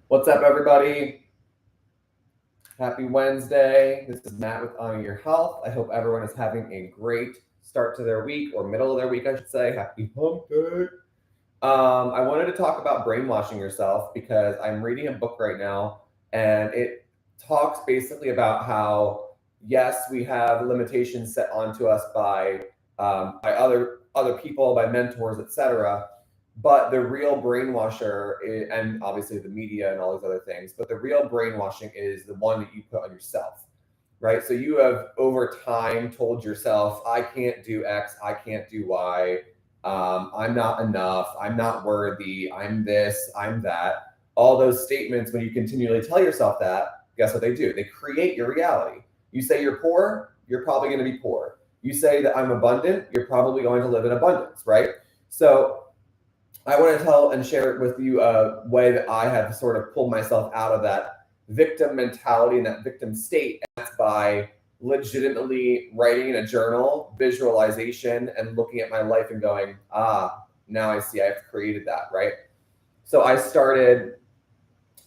What's up, everybody? Happy Wednesday. This is Matt with Honor Your Health. I hope everyone is having a great start to their week or middle of their week, I should say. Happy hump day. I wanted to talk about brainwashing yourself because I'm reading a book right now and it talks basically about how, yes, we have limitations set onto us by other people, by mentors, etc. But the real brainwasher, and obviously the media and all these other things, but the real brainwashing is the one that you put on yourself, right? So you have over time told yourself, I can't do X, I can't do Y, I'm not enough, I'm not worthy, I'm this, I'm that. All those statements, when you continually tell yourself that, guess what they do? They create your reality. You say you're poor, you're probably going to be poor. You say that I'm abundant, you're probably going to live in abundance, right? So I want to tell and share with you a way that I have sort of pulled myself out of that victim mentality and that victim state. And that's by legitimately writing in a journal, visualization, and looking at my life and going, now I see I've created that, right? So I started,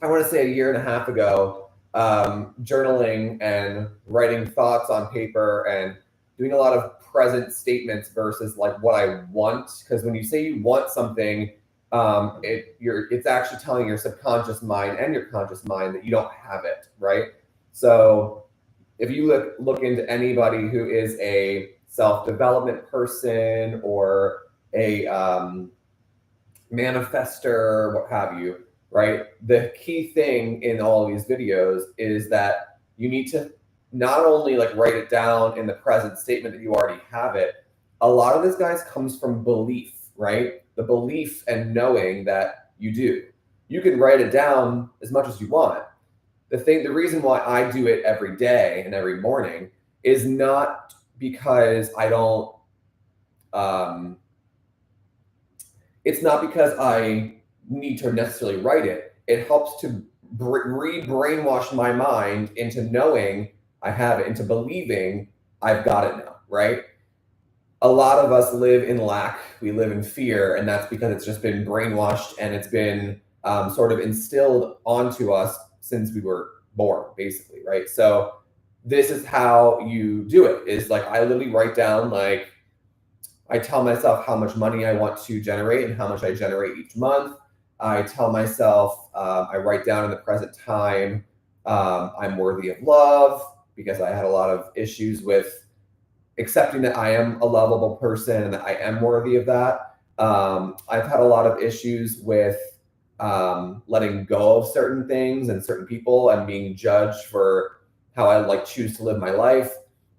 I want to say a year and a half ago, journaling and writing thoughts on paper and doing a lot of present statements versus like what I want. Because when you say you want something, it's actually telling your subconscious mind and your conscious mind that you don't have it, right? So if you look into anybody who is a self-development person or a manifester, what have you, right? The key thing in all of these videos is that you need to not only like write it down in the present statement that you already have it. A lot of this, guys, comes from belief, right? The belief and knowing that you do. You can write it down as much as you want. The reason why I do it every day and every morning is not because I don't it's not because I need to necessarily write it. It helps to re-brainwash my mind into knowing I have it, into believing I've got it now, right? A lot of us live in lack. We live in fear, and that's because it's just been brainwashed and it's been sort of instilled onto us since we were born, basically, right? So this is how you do it. Is like I literally write down like I tell myself how much money I want to generate and how much I generate each month. I tell myself, I write down in the present time, I'm worthy of love because I had a lot of issues with accepting that I am a lovable person and that I am worthy of that. I've had a lot of issues with letting go of certain things and certain people and being judged for how I like choose to live my life.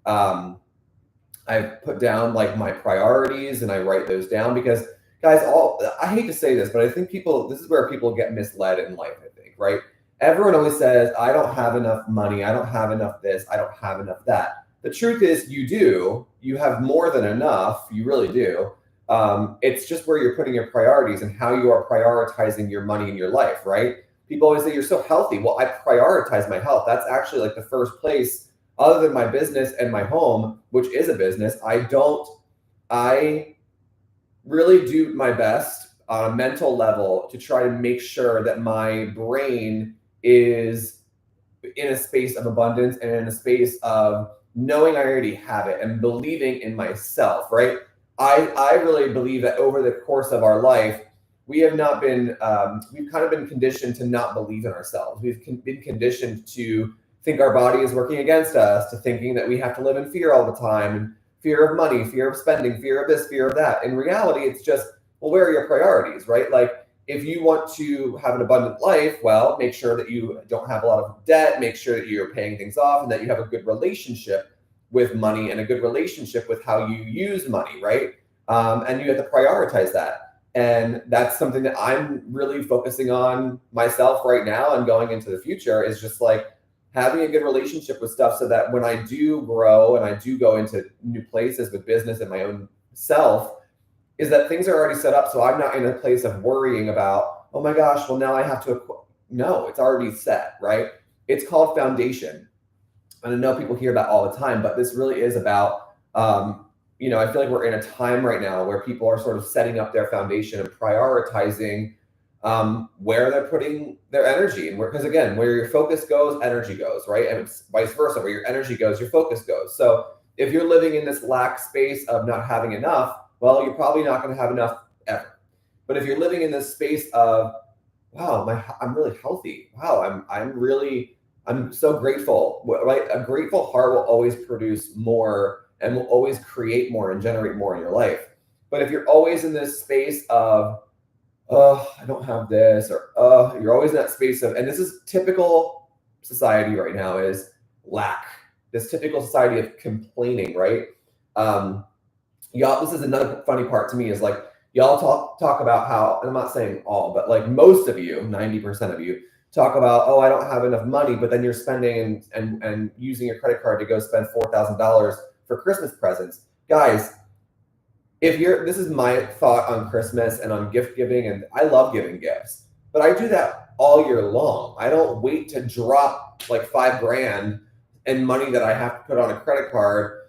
I put down like my priorities and I write those down because, guys, I hate to say this, but I think this is where people get misled in life, I think, right? Everyone always says, I don't have enough money, I don't have enough this, I don't have enough that. The truth is you do. You have more than enough, you really do. It's just where you're putting your priorities and how you are prioritizing your money in your life, right? People always say, you're so healthy. Well, I prioritize my health. That's actually like the first place other than my business and my home, which is a business. I really do my best on a mental level to try to make sure that my brain is in a space of abundance and in a space of knowing I already have it and believing in myself, right? I really believe that over the course of our life, we have not been, we've kind of been conditioned to not believe in ourselves. We've been conditioned to think our body is working against us, to thinking that we have to live in fear all the time, and fear of money, fear of spending, fear of this, fear of that. In reality, it's just, well, where are your priorities, right? Like if you want to have an abundant life, well, make sure that you don't have a lot of debt, make sure that you're paying things off and that you have a good relationship with money and a good relationship with how you use money, right? And you have to prioritize that. And that's something that I'm really focusing on myself right now and going into the future is just like, having a good relationship with stuff so that when I do grow and I do go into new places with business and my own self, is that things are already set up. So I'm not in a place of worrying about, oh my gosh, well now I have to, no, it's already set, right? It's called foundation. And I know people hear that all the time, but this really is about, I feel like we're in a time right now where people are sort of setting up their foundation and prioritizing where they're putting their energy. And because again, where your focus goes, energy goes, right? And it's vice versa. Where your energy goes, your focus goes. So if you're living in this lack space of not having enough, well, you're probably not going to have enough ever. But if you're living in this space of, wow, I'm really healthy. Wow, I'm so grateful. Right? A grateful heart will always produce more and will always create more and generate more in your life. But if you're always in this space of, oh, I don't have this, or oh, you're always in that space of, and this is typical society right now, is lack. This typical society of complaining, right? Y'all, this is another funny part to me is like, y'all talk about how, and I'm not saying all, but like most of you, 90% of you, talk about, oh, I don't have enough money, but then you're spending and using your credit card to go spend $4,000 for Christmas presents. Guys, this is my thought on Christmas and on gift giving, and I love giving gifts, but I do that all year long. I don't wait to drop like $5,000 in money that I have to put on a credit card,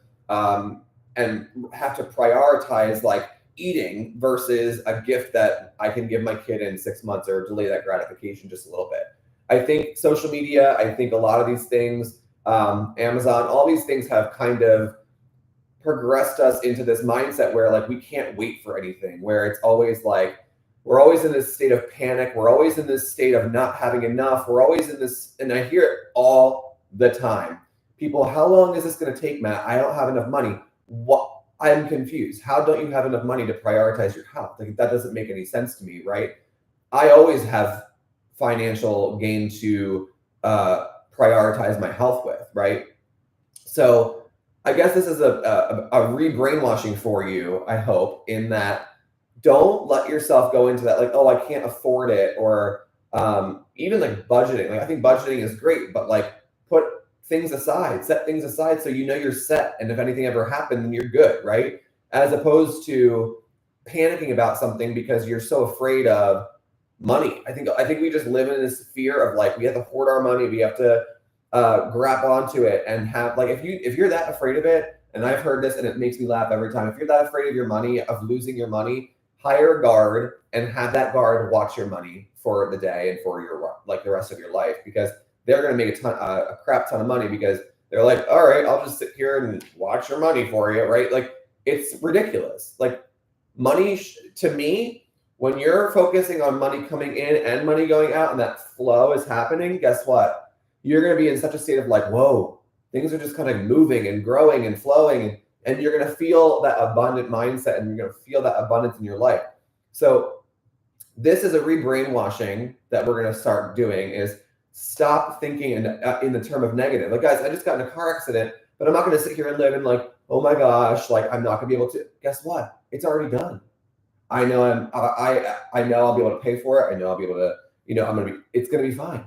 and have to prioritize like eating versus a gift that I can give my kid in 6 months, or delay that gratification just a little bit. I think social media, I think a lot of these things, Amazon, all these things have kind of progressed us into this mindset where like we can't wait for anything, where it's always like we're always in this state of panic, we're always in this state of not having enough, we're always in this, and I hear it all the time. People, how long is this going to take, Matt? I don't have enough money. What? I'm confused. How don't you have enough money to prioritize your health? Like, that doesn't make any sense to me, right? I always have financial gain to prioritize my health with, right? So I guess this is a re-brainwashing for you, I hope, in that don't let yourself go into that, like, oh, I can't afford it, or even like budgeting. Like, I think budgeting is great, but like put things aside, set things aside so you know you're set. And if anything ever happened, then you're good, right? As opposed to panicking about something because you're so afraid of money. I think we just live in this fear of like, we have to hoard our money, we have to grab onto it and have like, if you're that afraid of it, and I've heard this and it makes me laugh every time, if you're that afraid of your money, of losing your money, hire a guard and have that guard watch your money for the day and for your, like, the rest of your life, because they're going to make a crap ton of money, because they're like, all right, I'll just sit here and watch your money for you, right? Like, it's ridiculous. Like, money, to me, when you're focusing on money coming in and money going out and that flow is happening, guess what? You're going to be in such a state of like, whoa, things are just kind of moving and growing and flowing, and you're going to feel that abundant mindset, and you're going to feel that abundance in your life. So this is a re-brainwashing that we're going to start doing, is stop thinking in the term of negative. Like, guys, I just got in a car accident, but I'm not going to sit here and live in like, oh my gosh, like I'm not going to be able to. Guess what? It's already done. I know I know I'll be able to pay for it. I know I'll be able to, it's going to be fine.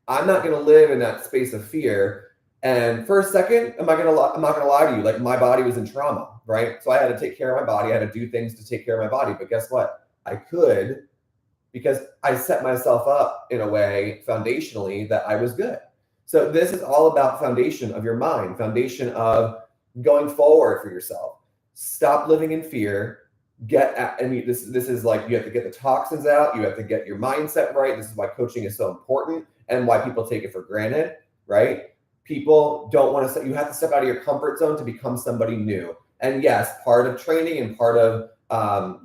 I'm not going to live in that space of fear. And for a second, I'm not going to lie to you. Like, my body was in trauma, right? So I had to take care of my body. I had to do things to take care of my body. But guess what? I could, because I set myself up in a way foundationally that I was good. So this is all about foundation of your mind, foundation of going forward for yourself. Stop living in fear. This is like, you have to get the toxins out. You have to get your mindset right. This is why coaching is so important and why people take it for granted, right? People don't want to, you have to step out of your comfort zone to become somebody new. And yes, part of training and part of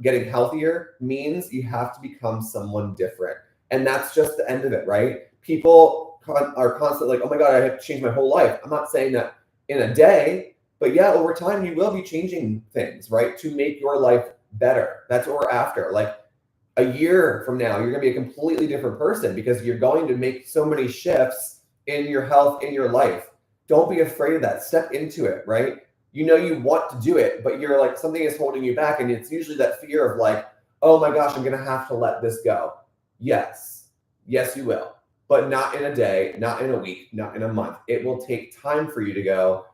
getting healthier means you have to become someone different. And that's just the end of it, right? People are constantly like, oh my God, I have to change my whole life. I'm not saying that in a day, but yeah, over time, you will be changing things, right? To make your life better. That's what we're after. Like, a year from now, you're going to be a completely different person, because you're going to make so many shifts in your health, in your life. Don't be afraid of that. Step into it, right? You know you want to do it, but you're like, something is holding you back. And it's usually that fear of like, oh my gosh, I'm going to have to let this go. Yes, you will, but not in a day, not in a week, not in a month. It will take time for you to go,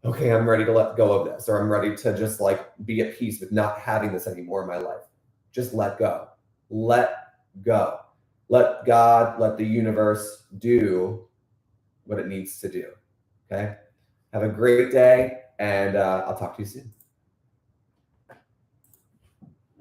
okay, I'm ready to let go of this, or I'm ready to just like be at peace with not having this anymore in my life. Just let go. Let go. Let God, let the universe do what it needs to do. Okay? Have a great day, and I'll talk to you soon.